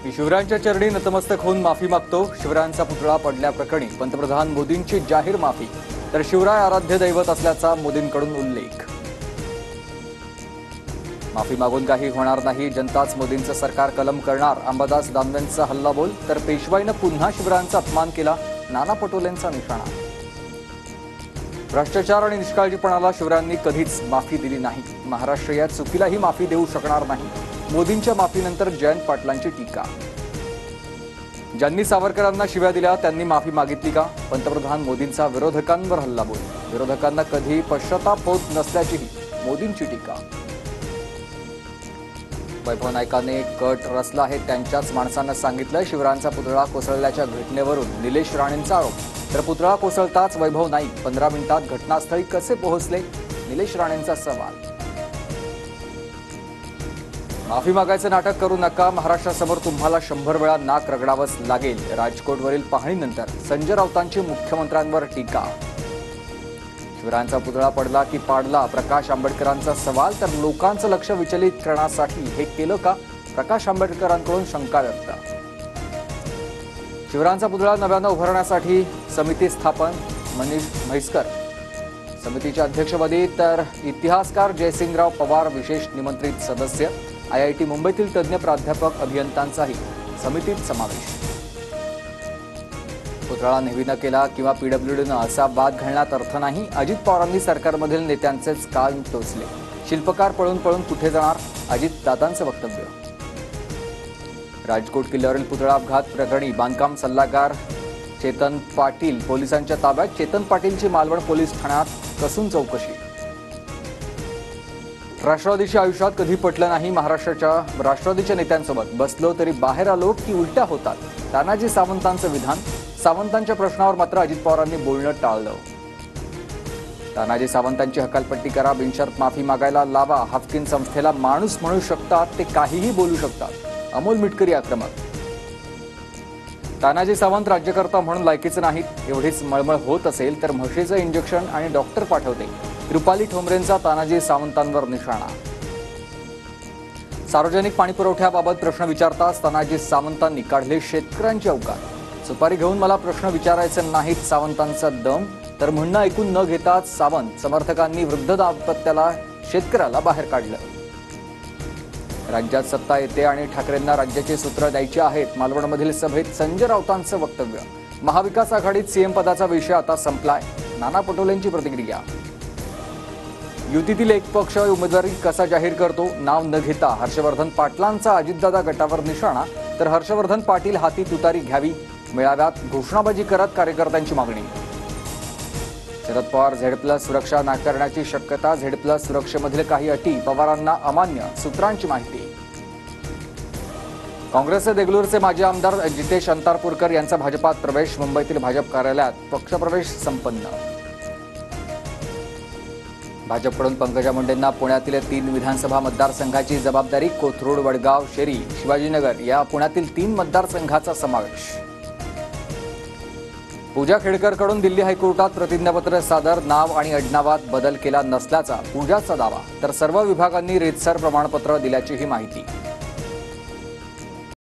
की शिवरायांच्या चरणी नतमस्तक होऊन माफी मागतो। शिवरायांचा पुतळा पडल्याप्रकरणी पंतप्रधान मोदींची जाहीर माफी, तर शिवराय आराध्य दैवत असल्याचा मोदींकडून उल्लेख। माफी मागून काही होणार नाही, जनताच मोदींचं सरकार कलम करणार, अंबादास दानवेंचा हल्लाबोल। तर पेशवाईनं पुन्हा शिवरायांचा अपमान केला, नाना पटोलेंचा निशाणा। भ्रष्टाचार आणि निष्काळजीपणाला शिवरायांनी कधीच माफी दिली नाही, महाराष्ट्र या चुकीलाही माफी देऊ शकणार नाही। मोदींच्या माफीनंतर जयंत पाटलांची टीका। ज्यांनी सावरकरांना शिव्या दिल्या त्यांनी माफी मागितली का? पंतप्रधान मोदींचा विरोधकांवर हल्लाबोल। विरोधकांना कधी पश्चाताप होत नसल्याचीही मोदींची टीका। वैभव नाईकांनी कट रचला आहे, त्यांच्याच माणसांना सांगितलं। शिवरायांचा पुतळा कोसळल्याच्या घटनेवरून निलेश राणेंचा आरोप। तर पुतळा कोसळताच वैभव नाईक 15 मिनिटात घटनास्थळी कसे पोहोचले? निलेश राणेंचा सवाल। माफी मागायचं नाटक करू नका, महाराष्ट्रासमोर तुम्हाला 100 वेळा नाक रगडावंच लागेल। राजकोटवरील पाहणीनंतर संजय राऊतांची मुख्यमंत्र्यांवर टीका। शिवरायांचा पुतळा पडला की पाडला, प्रकाश आंबेडकरांचा सवाल। तर लोकांचं लक्ष विचलित करण्यासाठी हे केलं का? प्रकाश आंबेडकरांकडून शंका व्यक्त। शिवरायांचा पुतळा नव्यानं उभारण्यासाठी समिती स्थापन, मनीष म्हैसकर समितीच्या अध्यक्षपदी। तर इतिहासकार जयसिंगराव पवार विशेष निमंत्रित सदस्य। IIT मुंबईतील तज्ज्ञ प्राध्यापक अभियंत्यांचाही समितीत समावेश। पुतळा नेव्हीनं केला किंवा PWDनं असा वाद घालण्यात अर्थ नाही। अजित पवारांनी सरकारमधील नेत्यांचेच कान टोचले। शिल्पकार पळून पळून कुठे जाणार? अजित दादांचं वक्तव्य। राजकोट किल्ल्यावरील पुतळा अपघात प्रकरणी बांधकाम सल्लागार चेतन पाटील पोलिसांच्या ताब्यात। चेतन पाटीलची मालवण पोलीस ठाण्यात कसून चौकशी। राष्ट्रवादीशी आयुष्यात कधी पटलं नाही, महाराष्ट्राच्या राष्ट्रवादीच्या नेत्यांसोबत बसलो तरी बाहेर आलो की उलट्या होतात, तानाजी सावंतांचं विधान। सावंतांच्या प्रश्नावर मात्र अजित पवारांनी बोलणं टाळलं। तानाजी सावंतांची हकालपट्टी करा, बिनशर्त माफी मागायला लावा। हाफकिन संस्थेला माणूस म्हणू शकतात, ते काहीही बोलू शकतात, अमोल मिटकरी आक्रमक। तानाजी सावंत राज्यकर्ता म्हणून लायकीचे नाहीत, एवढीच मळमळ होत असेल तर म्हशीचं इंजेक्शन आणि डॉक्टर पाठवते। रुपाली ठोंबरेंचा तानाजी सावंतांवर निशाणा। सार्वजनिक पाणीपुरवठ्याबाबत प्रश्न विचारताच तानाजी सावंतांनी काढले शेतकऱ्यांचे अवकाश। सुपारी घेऊन मला प्रश्न विचारायचे नाहीत, सावंतांचा दम। तर म्हणणं ऐकून न घेताच सावंत समर्थकांनी वृद्ध दाम्पत्याला शेतकऱ्याला बाहेर काढलं। राज्यात सत्ता येते आणि ठाकरेंना राज्याची सूत्र द्यायची आहेत, मालवणमधील सभेत संजय राऊतांचं वक्तव्य। महाविकास आघाडीत सीएम पदाचा विषय आता संपलाय, नाना पटोलेंची प्रतिक्रिया। युतीतील एक पक्ष उमेदवारी कसा जाहीर करतो? नाव न घेता हर्षवर्धन पाटलांचा अजितदादा गटावर निशाणा। तर हर्षवर्धन पाटील हाती तुतारी घ्यावी, मेळाव्यात घोषणाबाजी करत कार्यकर्त्यांची मागणी। शरद पवार Z+ सुरक्षा नाकारण्याची शक्यता, Z+ सुरक्षेमधील काही अटी पवारांना अमान्य, सूत्रांची माहिती। काँग्रेसचे देगलूरचे माजी आमदार जितेश अंतारपूरकर यांचा भाजपात प्रवेश, मुंबईतील भाजप कार्यालयात पक्षप्रवेश संपन्न। भाजपकडून पंकजा मुंडेंना पुण्यातील 3 विधानसभा मतदारसंघाची जबाबदारी, कोथरूड, वडगाव, शेरी, शिवाजीनगर या पुण्यातील 3 मतदारसंघाचा समावेश। पूजा खेडकरकडून दिल्ली हायकोर्टात प्रतिज्ञापत्र सादर, नाव आणि आडनावात बदल केला नसल्याचा पूजाचा दावा। तर सर्व विभागांनी रीतसर प्रमाणपत्र दिल्याचीही माहिती।